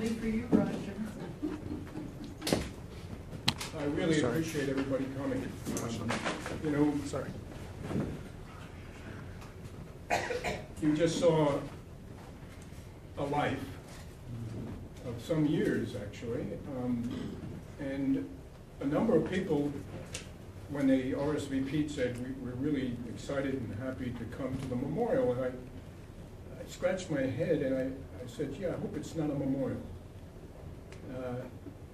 be for you, Roger. I really appreciate everybody coming. You know, Sorry. you just saw a life of some years, actually, and a number of people, when they RSVP'd, said we're really excited and happy to come to the memorial, and I scratched my head and I said, yeah, I hope it's not a memorial.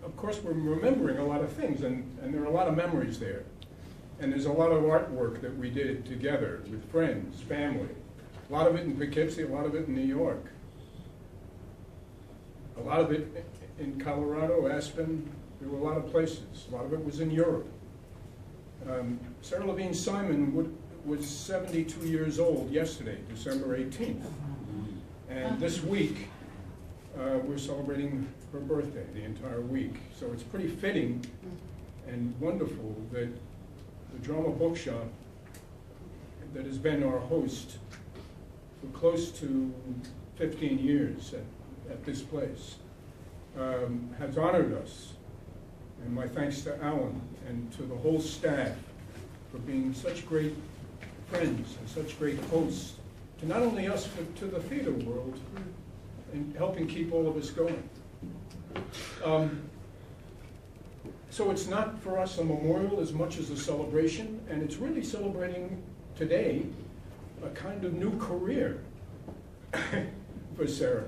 Of course, we're remembering a lot of things, and there are a lot of memories there. And there's a lot of artwork that we did together with friends, family. A lot of it in Poughkeepsie, a lot of it in New York. A lot of it in Colorado, Aspen. There were a lot of places. A lot of it was in Europe. Sarah Levine Simon was 72 years old yesterday, December 18th. And this week, we're celebrating her birthday, the entire week. So it's pretty fitting and wonderful that the Drama Bookshop, that has been our host for close to 15 years at this place, has honored us. And my thanks to Alan and to the whole staff for being such great friends and such great hosts to not only us, but to the theater world, and helping keep all of us going. So it's not for us a memorial as much as a celebration, and it's really celebrating today a kind of new career for Sarah.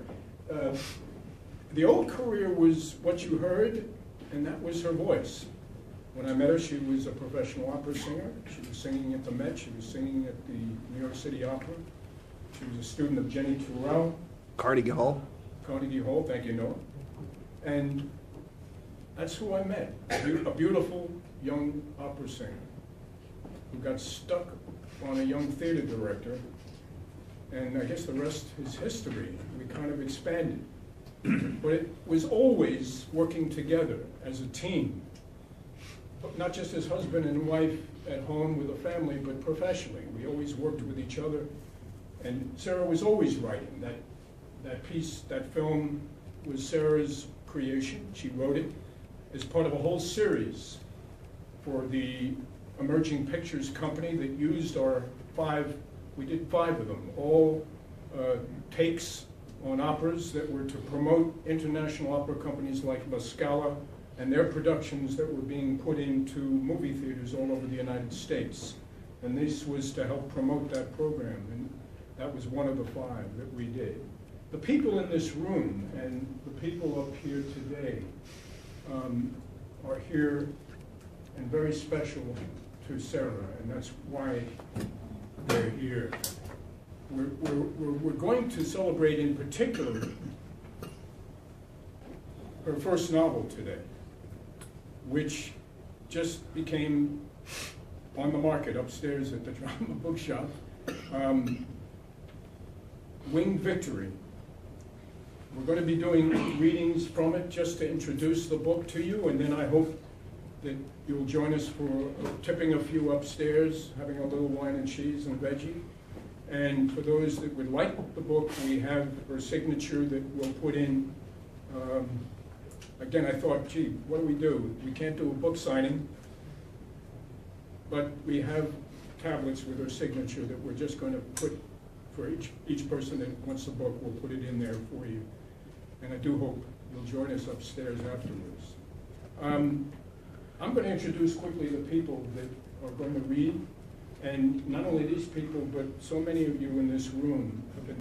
The old career was what you heard, and that was her voice. When I met her, she was a professional opera singer. She was singing at the Met. She was singing at the New York City Opera. She was a student of Jenny Turrell. Carnegie Hall. Carnegie Hall, thank you, Noah. And that's who I met, a beautiful young opera singer who got stuck on a young theater director, and I guess the rest is history. We kind of expanded. But it was always working together as a team, but not just as husband and wife at home with a family, but professionally. We always worked with each other, and Sarah was always writing. That piece, that film, was Sarah's creation. She wrote it as part of a whole series for the Emerging Pictures Company that used our we did 5 of them, all takes on operas that were to promote international opera companies like La Scala and their productions that were being put into movie theaters all over the United States. And this was to help promote that program, and that was one of the 5 that we did. The people in this room and the people up here today are here and very special to Sarah, and that's why they're here. We're going to celebrate in particular her first novel today, which just became on the market upstairs at the Drama Bookshop, Winged Victory. We're going to be doing readings from it just to introduce the book to you, and then I hope that you'll join us for tipping a few upstairs, having a little wine and cheese and veggie. And for those that would like the book, we have her signature that we'll put in. Again, I thought, gee, what do? We can't do a book signing, but we have tablets with her signature that we're just going to put for each person that wants the book. We'll put it in there for you. And I do hope you'll join us upstairs afterwards. I'm going to introduce quickly the people that are going to read. And not only these people, but so many of you in this room have been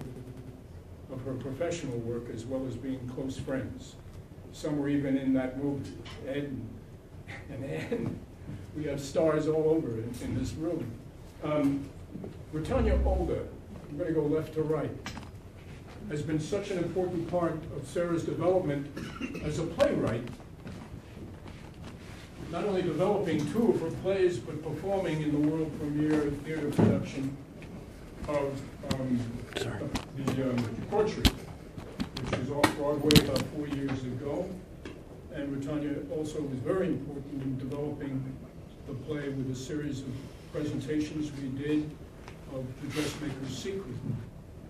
of her professional work as well as being close friends. Some were even in that movie, Ed and Ann. We have stars all over in this room. Britannia Olga, I'm going to go left to right, has been such an important part of Sarah's development as a playwright, not only developing 2 of her plays, but performing in the world premiere theater production of the Portrait, which was off Broadway about 4 years ago. And Britannia also was very important in developing the play with a series of presentations we did of The Dressmaker's Secret,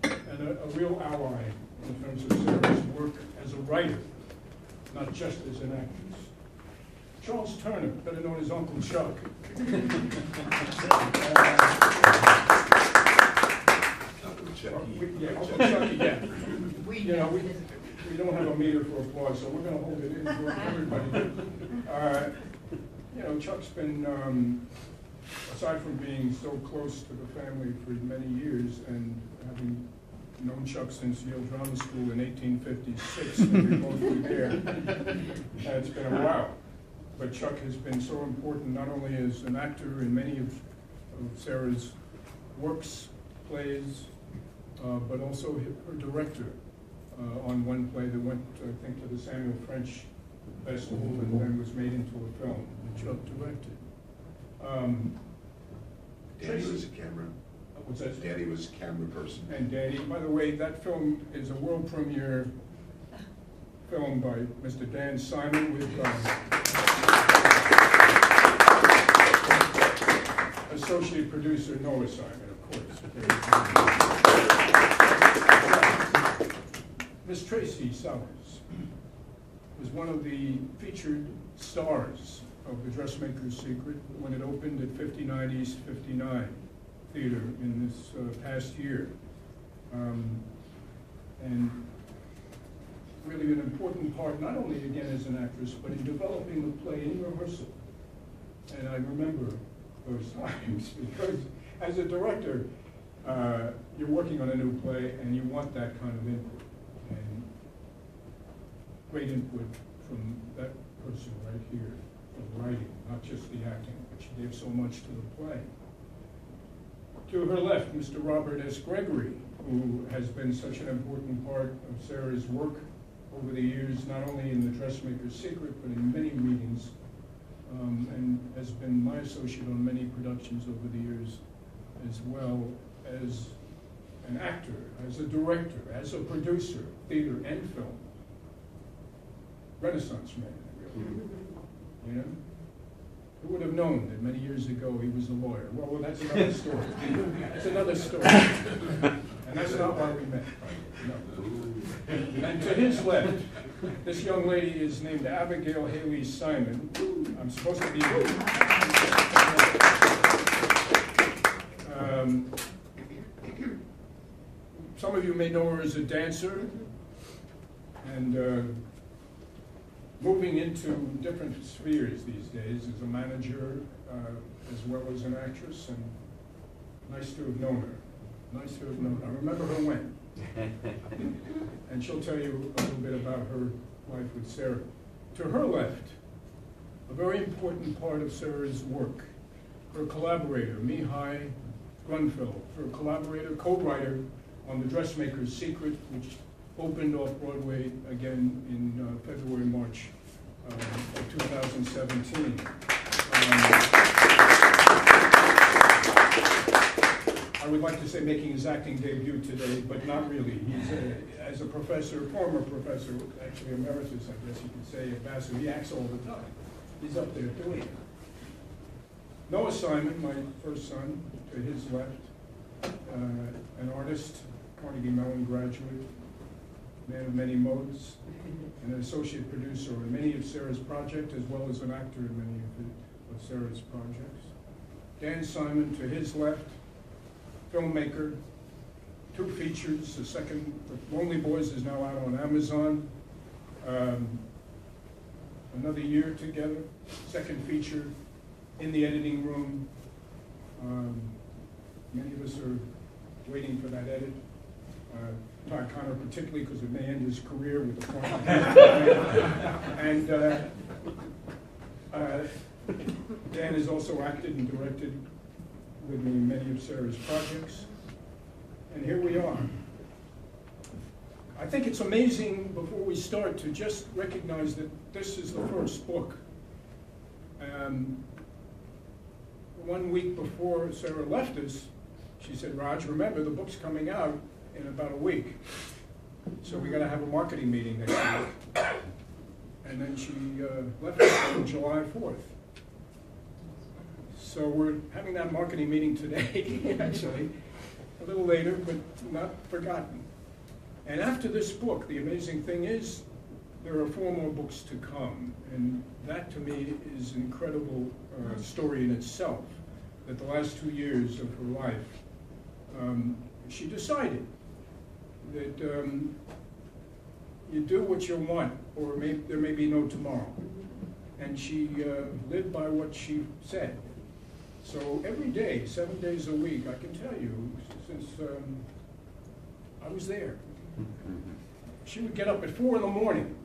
and a real ally in terms of Sarah's work as a writer. not just as an actress. Charles Turner, better known as Uncle Chuck. Uncle Chucky, yeah. We don't have a meter for applause, so we're going to hold it in for everybody. Chuck's been, aside from being so close to the family for many years, and having known Chuck since Yale Drama School in 1856, when we both were there, it's been a while. But Chuck has been so important, not only as an actor in many of Sarah's works, plays, but also her director on one play that went, I think, to the Samuel French Festival and then was made into a film that Chuck directed. Danny was a camera. What's that? Danny was a camera person. And Danny, by the way, that film is a world premiere film by Mr. Dan Simon with associate producer Noah Simon, of course. Miss Tracy Sellers was one of the featured stars of The Dressmaker's Secret when it opened at 59 East 59 Theater in this past year. And really an important part, not only again as an actress, but in developing the play in rehearsal. And I remember those times because as a director, you're working on a new play and you want that kind of input. And great input from that person right here, of writing, not just the acting, but she gave so much to the play. To her left, Mr. Robert S. Gregory, who has been such an important part of Sarah's work over the years, not only in The Dressmaker's Secret, but in many readings, and has been my associate on many productions over the years, as well as an actor, as a director, as a producer, theater and film. Renaissance man, really. You know? Who would have known that many years ago he was a lawyer? Well, that's another story. That's another story. And that's not why we met. No. And to his left, this young lady is named Abigail Haley Simon. I'm supposed to be... some of you may know her as a dancer, and moving into different spheres these days as a manager, as well as an actress, and nice to have known her. Nice to have known her. I remember her when. And she'll tell you a little bit about her life with Sarah. To her left, a very important part of Sarah's work, her collaborator, Mihai Grunfeld, her collaborator, co-writer on The Dressmaker's Secret, which opened off-Broadway again in February, March of 2017. I would like to say making his acting debut today, but not really. He's as a professor, former professor, actually emeritus, I guess you could say, at Vassar. He acts all the time. He's up there doing it. Noah Simon, my first son, to his left, an artist, Carnegie Mellon graduate, man of many modes, and an associate producer on many of Sarah's projects, as well as an actor in many of Sarah's projects. Dan Simon, to his left, filmmaker, 2 features. The second, Lonely Boys, is now out on Amazon. Another year together. Second feature, in the editing room. Many of us are waiting for that edit. Todd Connor particularly, because it may end his career with the point. And Dan has also acted and directed with me in many of Sarah's projects. And here we are. I think it's amazing, before we start, to just recognize that this is the first book. 1 week before Sarah left us, she said, "Raj, remember, the book's coming out in about a week. So we got to have a marketing meeting next week." And then she left us on July 4th. So we're having that marketing meeting today, actually, a little later, but not forgotten. And after this book, the amazing thing is, there are 4 more books to come, and that to me is an incredible story in itself, that the last 2 years of her life, she decided that you do what you want, or there may be no tomorrow. And she lived by what she said. So every day, 7 days a week, I can tell you, since I was there, she would get up at 4 in the morning.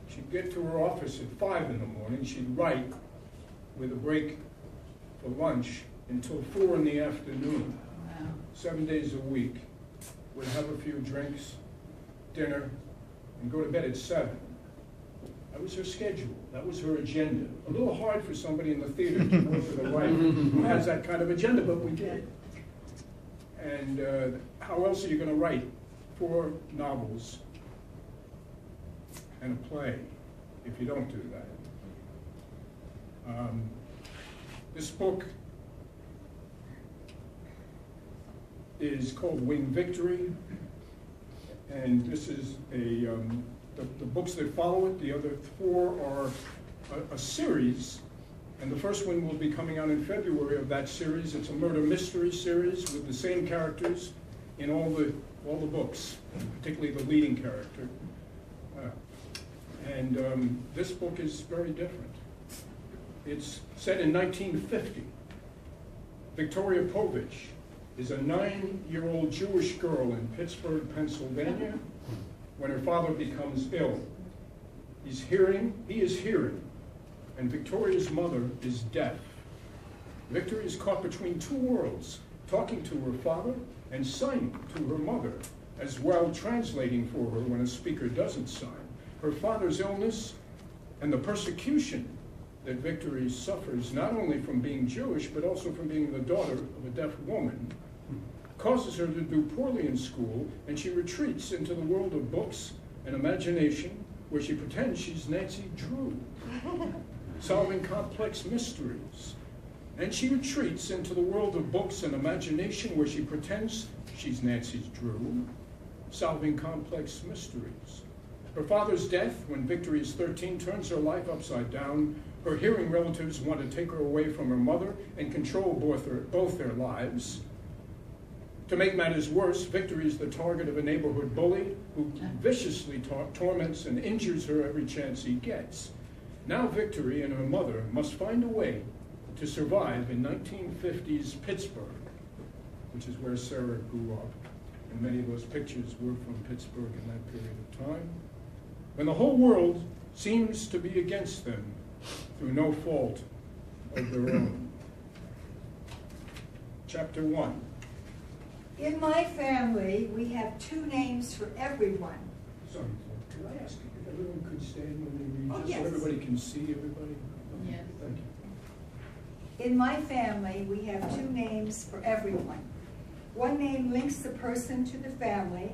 She'd get to her office at 5 in the morning. She'd write with a break for lunch until 4 in the afternoon. 7 days a week. Would have a few drinks, dinner, and go to bed at 7. That was her schedule. That was her agenda. A little hard for somebody in the theater to work with a writer who has that kind of agenda, but we did. And how else are you going to write 4 novels and a play if you don't do that? This book is called Wing Victory, and this is the books that follow it. The other 4 are a series, and the first one will be coming out in February of that series. It's a murder mystery series with the same characters in all the books, particularly the leading character. This book is very different. It's set in 1950. Victoria Povich is a 9-year-old Jewish girl in Pittsburgh, Pennsylvania, when her father becomes ill. He is hearing, and Victoria's mother is deaf. Victoria is caught between 2 worlds, talking to her father and signing to her mother, as well translating for her when a speaker doesn't sign. Her father's illness and the persecution that Victoria suffers, not only from being Jewish, but also from being the daughter of a deaf woman, causes her to do poorly in school, and she retreats into the world of books and imagination, where she pretends she's Nancy Drew, solving complex mysteries. And she retreats into the world of books and imagination, where she pretends she's Nancy Drew, solving complex mysteries. Her father's death, when Victory is 13, turns her life upside down. Her hearing relatives want to take her away from her mother and control both their lives. To make matters worse, Victory is the target of a neighborhood bully who viciously torments and injures her every chance he gets. Now Victory and her mother must find a way to survive in 1950s Pittsburgh, which is where Sarah grew up, and many of those pictures were from Pittsburgh in that period of time, when the whole world seems to be against them through no fault of their own. Chapter 1. In my family, we have 2 names for everyone. Sorry, could I ask if everyone could stand when they read Oh, this, yes. so everybody can see everybody? Yes. Thank you. In my family, we have 2 names for everyone. One name links the person to the family,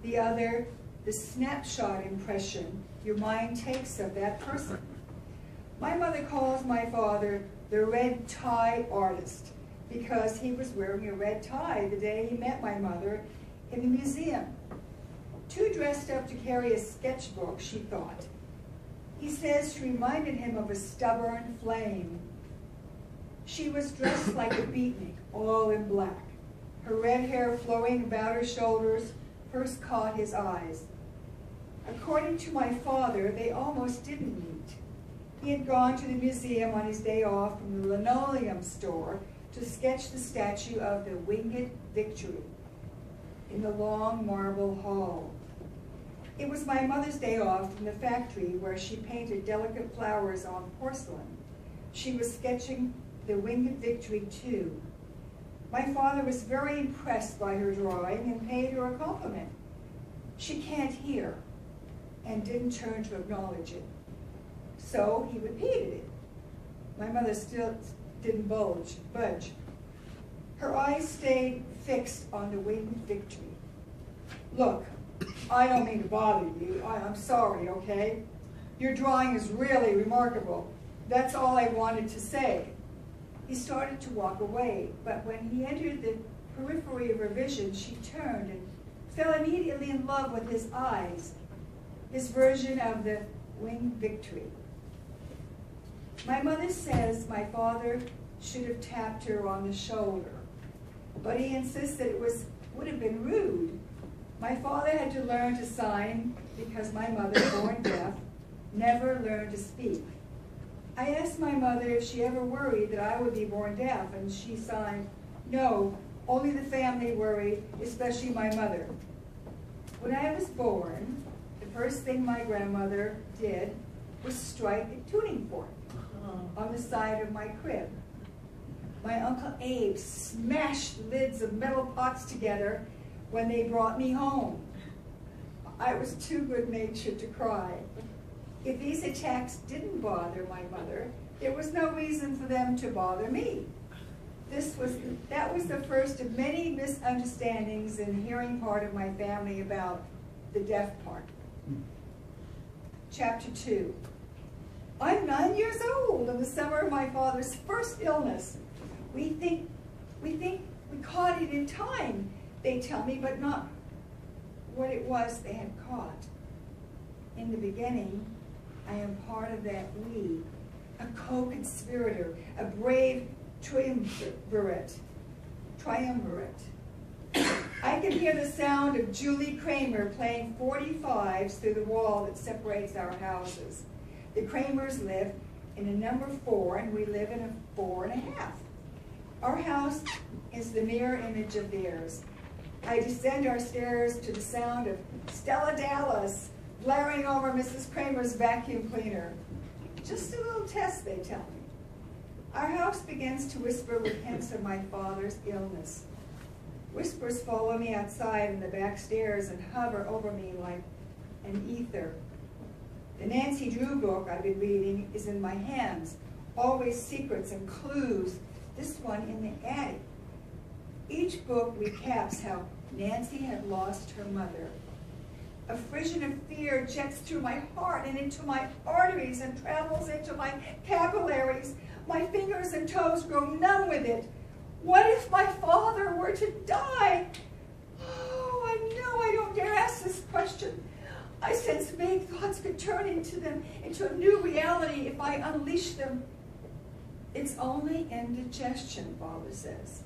the other, the snapshot impression your mind takes of that person. My mother calls my father the red tie artist because he was wearing a red tie the day he met my mother in the museum. Too dressed up to carry a sketchbook, she thought. He says she reminded him of a stubborn flame. She was dressed like a beatnik, all in black. Her red hair flowing about her shoulders first caught his eyes. According to my father, they almost didn't meet. He had gone to the museum on his day off from the linoleum store to sketch the statue of the Winged Victory in the long marble hall. It was my mother's day off from the factory where she painted delicate flowers on porcelain. She was sketching the Winged Victory too. My father was very impressed by her drawing and paid her a compliment. She can't hear and didn't turn to acknowledge it. So he repeated it. My mother still didn't budge. Her eyes stayed fixed on the Winged Victory. Look, I don't mean to bother you. I'm sorry, okay? Your drawing is really remarkable. That's all I wanted to say. He started to walk away, but when he entered the periphery of her vision, she turned and fell immediately in love with his eyes. his version of the winged victory. My mother says my father should have tapped her on the shoulder, but he insists that it would have been rude. My father had to learn to sign because my mother, born deaf, never learned to speak. I asked my mother if she ever worried that I would be born deaf, and she signed, no, only the family worried, especially my mother. When I was born, the first thing my grandmother did was strike a tuning fork on the side of my crib. My Uncle Abe smashed the lids of metal pots together when they brought me home. I was too good-natured to cry. If these attacks didn't bother my mother, there was no reason for them to bother me. That was the first of many misunderstandings in the hearing part of my family about the deaf part. Chapter 2. I'm 9 years old in the summer of my father's first illness. We think we caught it in time, they tell me, but not what it was they had caught. In the beginning, I am part of that we, a co-conspirator, a brave triumvirate. I can hear the sound of Julie Kramer playing 45s through the wall that separates our houses. The Kramers live in a number 4, and we live in a 4.5. Our house is the mirror image of theirs. I descend our stairs to the sound of Stella Dallas blaring over Mrs. Kramer's vacuum cleaner. Just a little test, they tell me. Our house begins to whisper with hints of my father's illness. Whispers follow me outside in the back stairs and hover over me like an ether. The Nancy Drew book I've been reading is in my hands, always secrets and clues, this one in the attic. Each book recaps how Nancy had lost her mother. A frisson of fear jets through my heart and into my arteries and travels into my capillaries. My fingers and toes grow numb with it. What if my father were to die? Oh, I know I don't dare ask this question. I sense vague thoughts could turn into a new reality if I unleash them. It's only indigestion, Father says.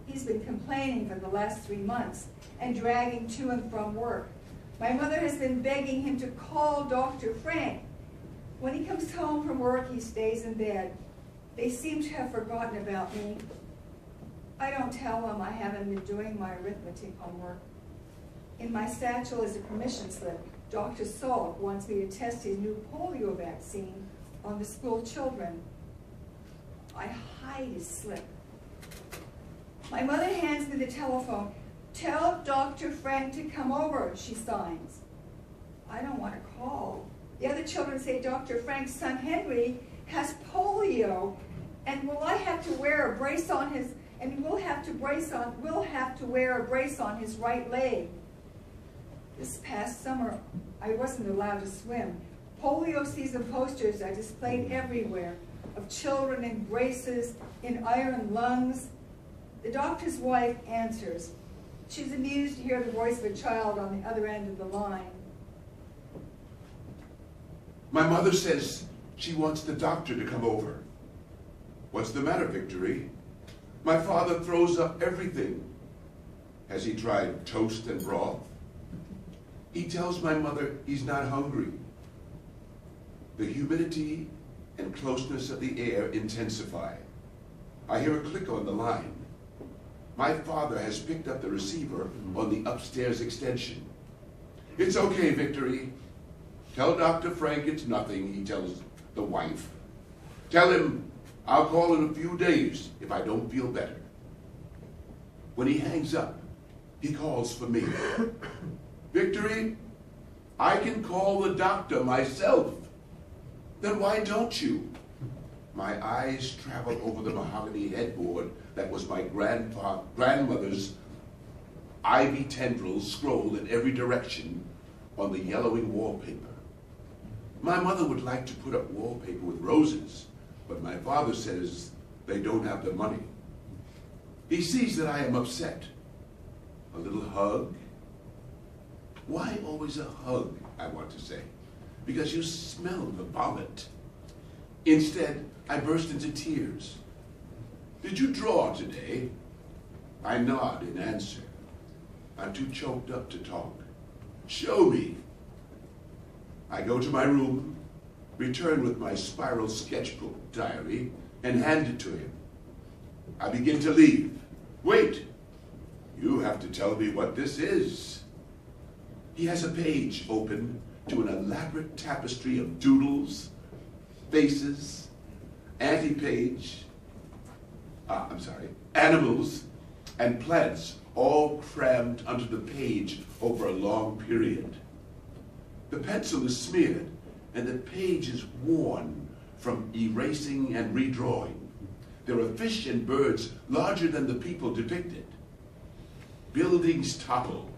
He's been complaining for the last 3 months and dragging to and from work. My mother has been begging him to call Dr. Frank. When he comes home from work, he stays in bed. They seem to have forgotten about me. I don't tell them I haven't been doing my arithmetic homework. In my satchel is a permission slip. Dr. Salk wants me to test his new polio vaccine on the school children. I hide his slip. My mother hands me the telephone. Tell Dr. Frank to come over, she signs. I don't want to call. The other children say Dr. Frank's son Henry has polio, and we'll have to wear a brace on his right leg. This past summer, I wasn't allowed to swim. Polio season posters are displayed everywhere of children in braces, in iron lungs. The doctor's wife answers. She's amused to hear the voice of a child on the other end of the line. My mother says she wants the doctor to come over. What's the matter, Victory? My father throws up everything. Has he tried toast and broth? He tells my mother he's not hungry. The humidity and closeness of the air intensify. I hear a click on the line. My father has picked up the receiver on the upstairs extension. It's okay, Victory. Tell Dr. Frank it's nothing, he tells the wife. Tell him I'll call in a few days if I don't feel better. When he hangs up, he calls for me. Victory, I can call the doctor myself. Then why don't you? My eyes travel over the mahogany headboard that was my grandmother's ivy tendrils scrolled in every direction on the yellowing wallpaper. My mother would like to put up wallpaper with roses, but my father says they don't have the money. He sees that I am upset. A little hug, Why always a hug, I want to say, because you smell the vomit. Instead, I burst into tears. Did you draw today? I nod in answer. I'm too choked up to talk. Show me. I go to my room, return with my spiral sketchbook diary, and hand it to him. I begin to leave. Wait, you have to tell me what this is. He has a page open to an elaborate tapestry of doodles, faces, animals, and plants, all crammed onto the page over a long period. The pencil is smeared, and the page is worn from erasing and redrawing. There are fish and birds larger than the people depicted. Buildings topple.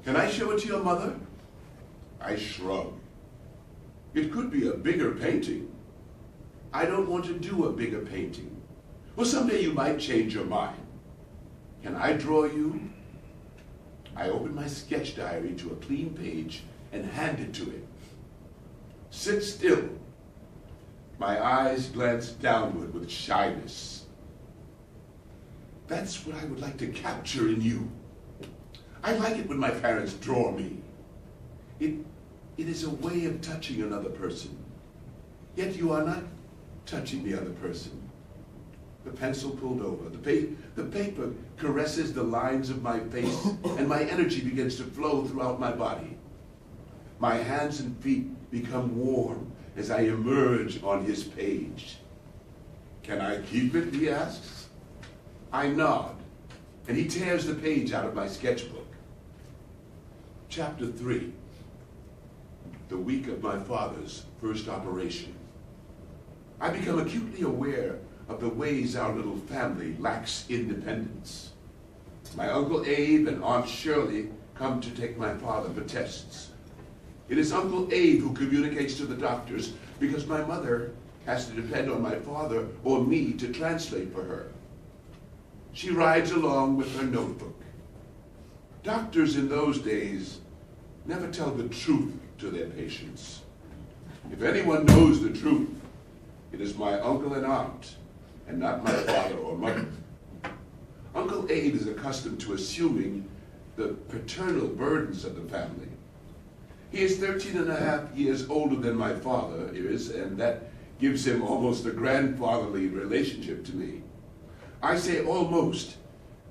Can I show it to your mother? I shrug. It could be a bigger painting. I don't want to do a bigger painting. Well, someday you might change your mind. Can I draw you? I open my sketch diary to a clean page and hand it to him. Sit still. My eyes glance downward with shyness. That's what I would like to capture in you. I like it when my parents draw me. It is a way of touching another person. Yet you are not touching the other person. The pencil pulled over. The paper caresses the lines of my face, and my energy begins to flow throughout my body. My hands and feet become warm as I emerge on his page. Can I keep it, he asks. I nod, and he tears the page out of my sketchbook. Chapter 3, the week of my father's first operation. I become acutely aware of the ways our little family lacks independence. My Uncle Abe and Aunt Shirley come to take my father for tests. It is Uncle Abe who communicates to the doctors because my mother has to depend on my father or me to translate for her. She rides along with her notebook. Doctors in those days never tell the truth to their patients. If anyone knows the truth, it is my uncle and aunt, and not my father or mother. Uncle Abe is accustomed to assuming the paternal burdens of the family. He is 13.5 years older than my father is, and that gives him almost a grandfatherly relationship to me. I say almost,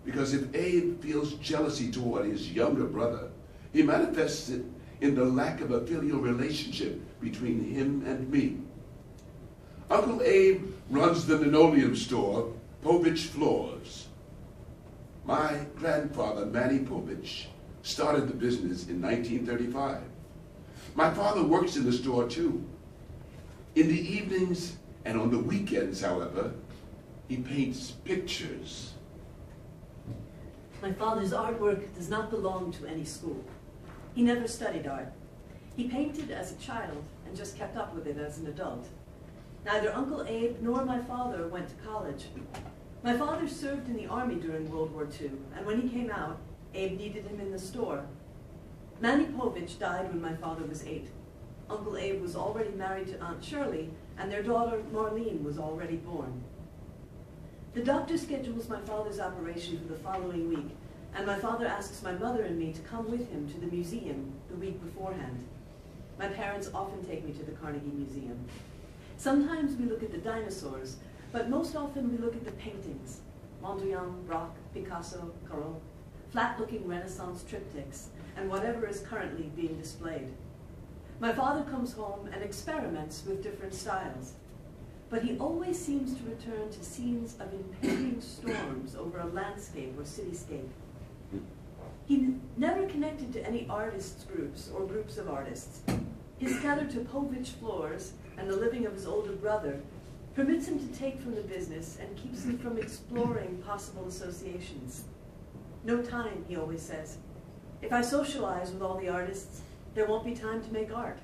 because if Abe feels jealousy toward his younger brother, he manifests it in the lack of a filial relationship between him and me. Uncle Abe runs the linoleum store, Povich Floors. My grandfather, Manny Povich, started the business in 1935. My father works in the store too. In the evenings and on the weekends, however, he paints pictures. My father's artwork does not belong to any school. He never studied art. He painted as a child and just kept up with it as an adult. Neither Uncle Abe nor my father went to college. My father served in the army during World War II, and when he came out, Abe needed him in the store. Manny Povich died when my father was 8. Uncle Abe was already married to Aunt Shirley, and their daughter Marlene was already born. The doctor schedules my father's operation for the following week, and my father asks my mother and me to come with him to the museum the week beforehand. My parents often take me to the Carnegie Museum. Sometimes we look at the dinosaurs, but most often we look at the paintings. Mondrian, Braque, Picasso, Corot, flat-looking Renaissance triptychs, and whatever is currently being displayed. My father comes home and experiments with different styles, but he always seems to return to scenes of impending storms over a landscape or cityscape. He never connected to any artists' groups or groups of artists. His tether to Povich Floors and the living of his older brother permits him to take from the business and keeps him from exploring possible associations. No time, he always says. If I socialize with all the artists, there won't be time to make art.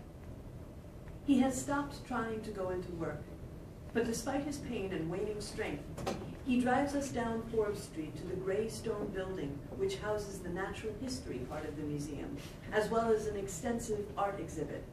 He has stopped trying to go into work, but despite his pain and waning strength, He drives us down Forbes Street to the gray stone building, which houses the natural history part of the museum, as well as an extensive art exhibit.